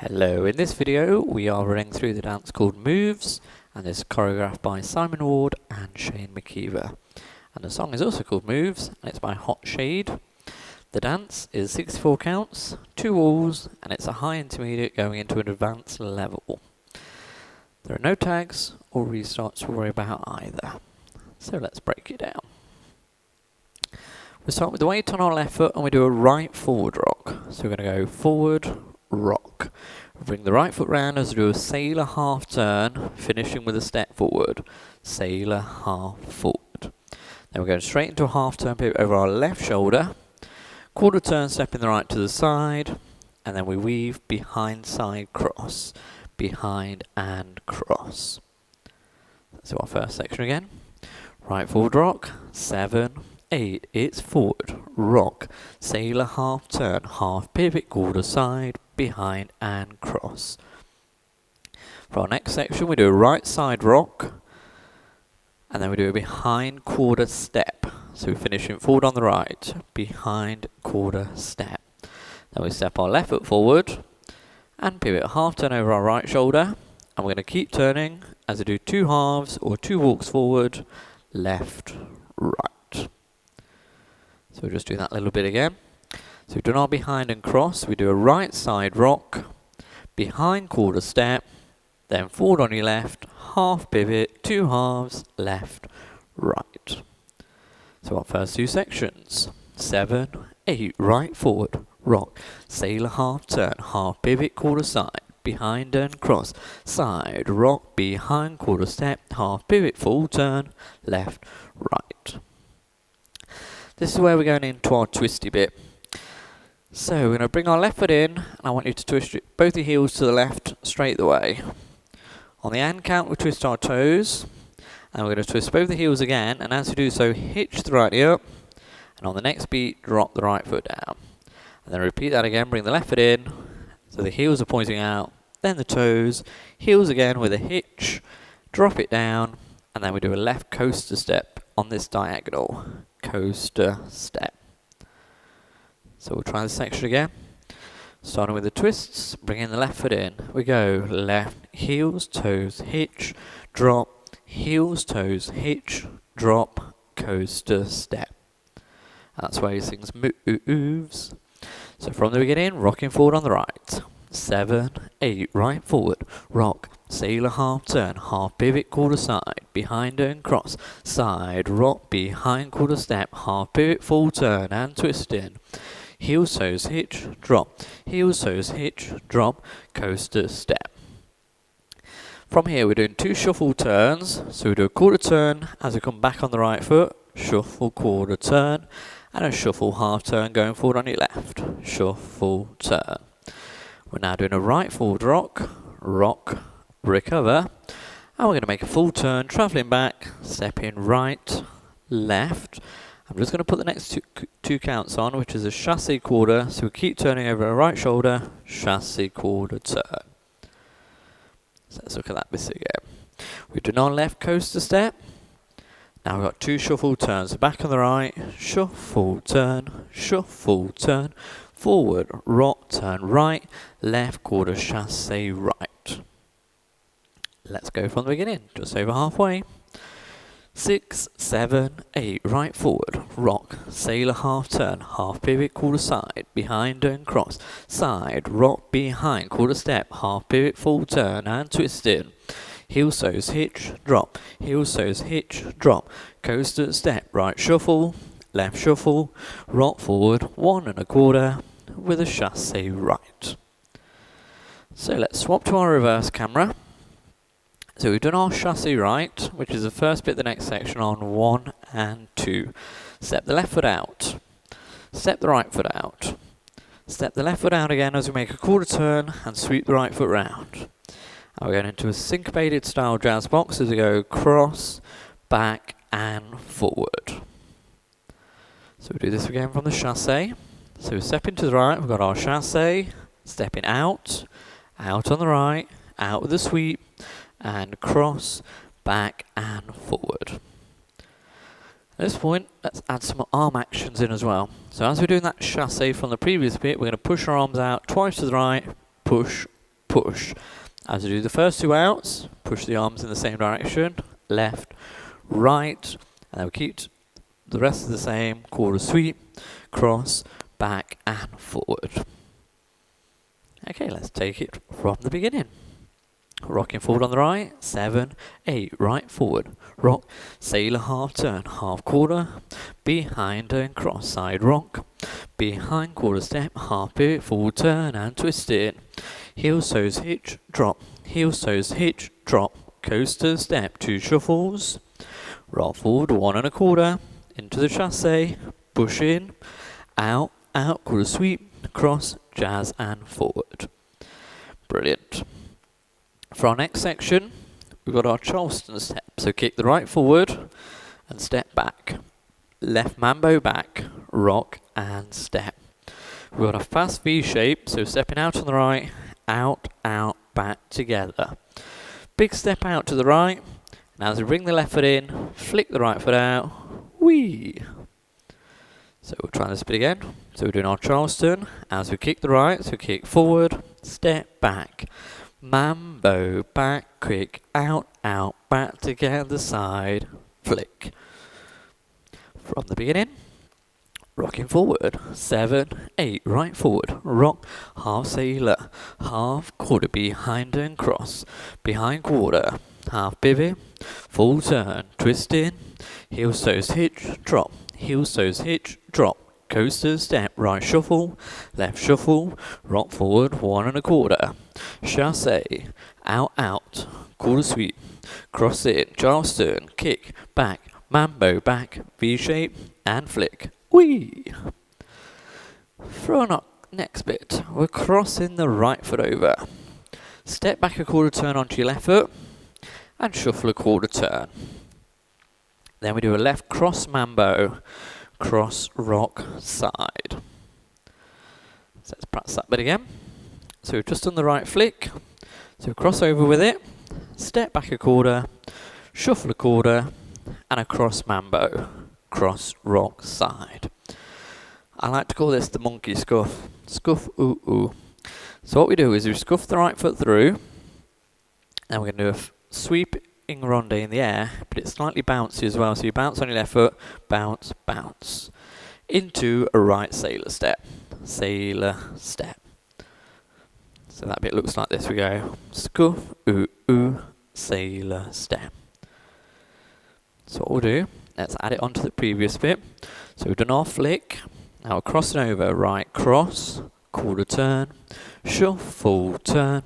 Hello, in this video we are running through the dance called Moves, and this is choreographed by Simon Ward and Shane McKeever. And the song is also called Moves, and it's by Hot Shade. The dance is 64 counts, 2 walls, and it's a high intermediate going into an advanced level. There are no tags or restarts to worry about either. So let's break it down. We start with the weight on our left foot and we do a right forward rock. So we're going to go forward, rock. Bring the right foot round as we do a sailor half turn, finishing with a step forward. Sailor half forward. Then we're going straight into a half turn pivot over our left shoulder. Quarter turn, stepping the right to the side. And then we weave behind side cross. Behind and cross. So our first section again. Right forward rock. 7, 8. It's forward. Rock. Sailor half turn. Half pivot. Quarter side. Behind and cross. For our next section we do a right side rock. And then we do a behind quarter step. So we finish in forward on the right. Behind quarter step. Then we step our left foot forward. And pivot half turn over our right shoulder. And we're going to keep turning as we do 2 halves or 2 walks forward. Left, right. So we'll just do that a little bit again. So we've done our behind and cross. We do a right side rock, behind quarter step, then forward on your left, half pivot, 2 halves, left, right. So our first 2 sections. 7, 8, right forward, rock, sailor half turn, half pivot, quarter side, behind and cross, side, rock, behind quarter step, half pivot, full turn, left, right. This is where we're going into our twisty bit. So we're going to bring our left foot in, and I want you to twist both your heels to the left straight the way. On the end count we twist our toes, and we're going to twist both the heels again, and as we do so hitch the right knee up, and on the next beat drop the right foot down. And then repeat that again, bring the left foot in, so the heels are pointing out, then the toes, heels again with a hitch, drop it down, and then we do a left coaster step on this diagonal. Coaster step. So we'll try this section again. Starting with the twists, bringing the left foot in. We go left, heels, toes, hitch, drop, heels, toes, hitch, drop, coaster step. That's where he sings moves. So from the beginning, rocking forward on the right. 7, 8, right forward, rock, sailor half turn, half pivot, quarter side, behind and cross, side, rock, behind quarter step, half pivot, full turn and twist in. Heels, toes, hitch, drop, heels, toes, hitch, drop, coaster step. From here we're doing 2 shuffle turns, so we do a quarter turn as we come back on the right foot, shuffle, quarter turn, and a shuffle half turn going forward on your left, shuffle, turn. We're now doing a right forward rock, rock, recover, and we're going to make a full turn, travelling back, stepping right, left. I'm just going to put the next two counts on, which is a chassé quarter, so we keep turning over our right shoulder, chassé quarter turn. So let's look at that bit again. We've done our left coaster step. Now we've got 2 shuffle turns, so back on the right, shuffle, turn, forward, rock, turn right, left, quarter, chassé, right. Let's go from the beginning, just over halfway. 6, 7, 8, right forward, rock, sailor half turn, half pivot, quarter side, behind and cross, side, rock, behind, quarter step, half pivot, full turn and twist in. Heels, toes, hitch, drop, heels, toes, hitch, drop, coaster step, right shuffle, left shuffle, rock forward, 1 1/4 with a chassé right. So let's swap to our reverse camera. So we've done our chassé right, which is the first bit of the next section on 1 and 2. Step the left foot out, step the right foot out, step the left foot out again as we make a quarter turn and sweep the right foot round. And we're going into a syncopated style jazz box as we go cross, back and forward. So we do this again from the chassé. So we step into the right, we've got our chassé, stepping out, out on the right, out with a sweep, and cross, back and forward. At this point, let's add some arm actions in as well. So as we're doing that chassé from the previous bit, we're going to push our arms out twice to the right, push push. As we do the first 2 outs, push the arms in the same direction, left, right, and then we keep the rest of the same, quarter sweep, cross, back and forward. Okay, let's take it from the beginning. Rocking forward on the right, 7, 8, right forward, rock, sailor half turn, half quarter, behind and cross side rock, behind quarter step, half pivot, full turn and twist it, heel toes hitch, drop, heel toes hitch, drop, coaster step, 2 shuffles, rock forward, 1 1/4, into the chassé, push in, out, out, quarter sweep, cross, jazz and forward. Brilliant. For our next section, we've got our Charleston step. So kick the right forward and step back. Left mambo back, rock and step. We've got a fast V shape, so stepping out on the right, out, out, back together. Big step out to the right, and as we bring the left foot in, flick the right foot out, whee! So we'll try this bit again. So we're doing our Charleston, as we kick the right, so kick forward, step back. Mambo, back, quick, out, out, back together, side, flick. From the beginning, rocking forward, 7, 8, right forward, rock, half sailor, half quarter, behind and cross, behind quarter, half pivot, full turn, twist in, heel toes hitch, drop, heel toes hitch, drop, coaster step, right shuffle, left shuffle, rock forward, 1 1/4, chassé, out, out, quarter sweep, cross in, Charleston, kick, back, mambo, back, V shape, and flick, whee! For our next bit, we're crossing the right foot over, step back a quarter turn onto your left foot, and shuffle a quarter turn. Then we do a left cross mambo, cross, rock, side. So let's practice that bit again. So we've just done the right flick. So cross over with it, step back a quarter, shuffle a quarter, and a cross mambo, cross, rock, side. I like to call this the monkey scuff. Scuff, ooh, ooh. So what we do is we scuff the right foot through, and we're going to do a sweeping ronde in the air, but it's slightly bouncy as well. So you bounce on your left foot, bounce, bounce, into a right sailor step. Sailor step. So that bit looks like this. We go scuff, ooh, ooh, sailor step. So what we'll do, let's add it onto the previous bit. So we've done our flick. Now we're crossing over, right cross, quarter turn, shuffle turn,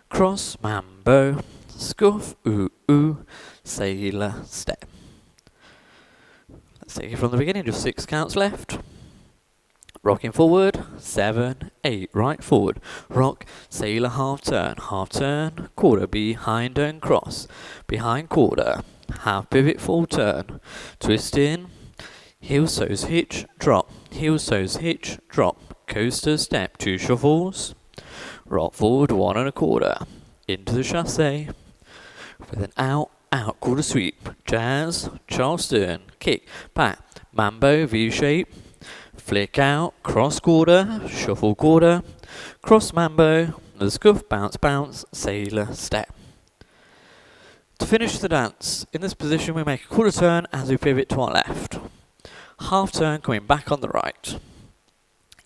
cross mambo, scuff, ooh, ooh, sailor step. Let's take it from the beginning, just 6 counts left. Rocking forward, 7, 8, right forward, rock, sailor half turn, quarter, behind and cross, behind quarter, half pivot, full turn, twist in, heel toes hitch, drop, heel toes hitch, drop, coaster step, 2 shuffles, rock forward, 1 1/4, into the chassé, with an out, out, quarter sweep, jazz, Charleston, kick, back, mambo, V shape, flick out, cross quarter, shuffle quarter, cross mambo, the scuff, bounce, bounce, sailor step. To finish the dance, in this position we make a quarter turn as we pivot to our left. Half turn coming back on the right,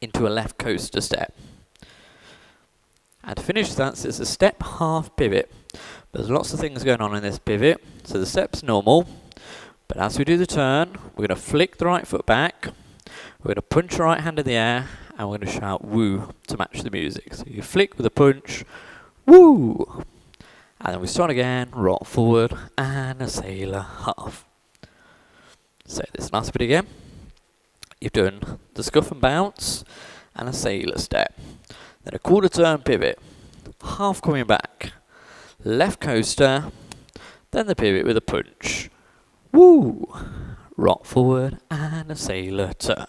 into a left coaster step. And to finish the dance, it's a step half pivot. There's lots of things going on in this pivot, so the step's normal, but as we do the turn, we're going to flick the right foot back, we're going to punch the right hand in the air, and we're going to shout woo to match the music. So you flick with a punch, woo! And then we start again, rock forward, and a sailor half. So this last bit again. You've done the scuff and bounce, and a sailor step. Then a quarter turn pivot, half coming back, left coaster, then the pivot with a punch. Woo! Rock forward and a sailor turn.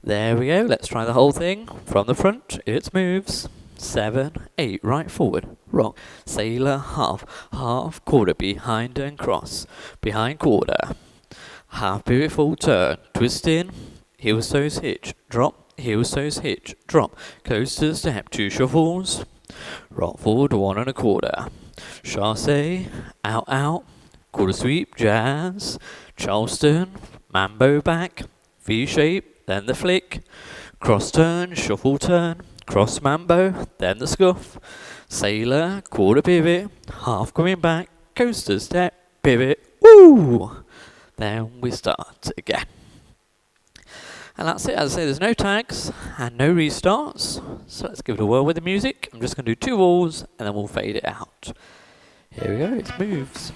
There we go, let's try the whole thing. From the front, it's moves. 7, 8, right forward, rock, sailor, half, half, quarter, behind and cross, behind quarter, half pivot, full turn, twist in, heel toes hitch, drop, heel toes hitch, drop, coaster step, 2 shuffles, Rock forward 1 1/4. Chassé, out, out, quarter sweep, jazz, Charleston, mambo back, V-shape, then the flick, cross turn, shuffle turn, cross mambo, then the scuff, sailor, quarter pivot, half coming back, coaster step, pivot, woo! Then we start again. And that's it. As I say, there's no tags and no restarts. So let's give it a whirl with the music. I'm just going to do 2 walls and then we'll fade it out. Here we go, it moves.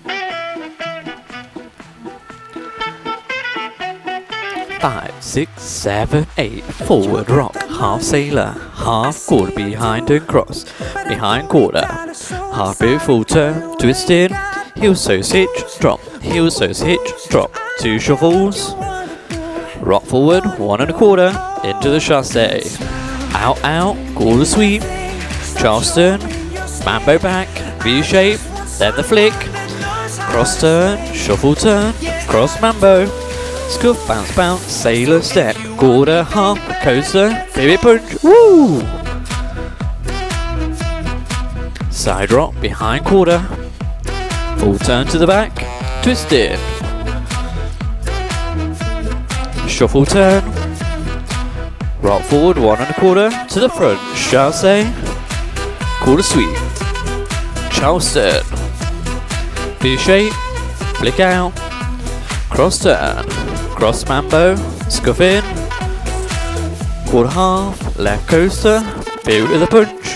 5, 6, 7, 8. Forward rock, half sailor, half quarter behind and cross, behind quarter, half pivot full turn, twist in, heel so hitch, drop, heel so hitch, drop, 2 shuffles, rock forward 1 1/4 into the chassé, out, out, quarter sweep, Charleston, mambo back, V-shape, then the flick, cross turn, shuffle turn, cross mambo, scuff, bounce, bounce, sailor step, quarter, half, coaster, pivot punch, woo! Side rock, behind quarter, full turn to the back, twist in, shuffle turn, rock forward 1 1/4 to the front, chassé, quarter sweep, Charleston, V-shape, flick out, cross turn, cross mambo, scuff in, quarter half, left coaster, pivot with a punch,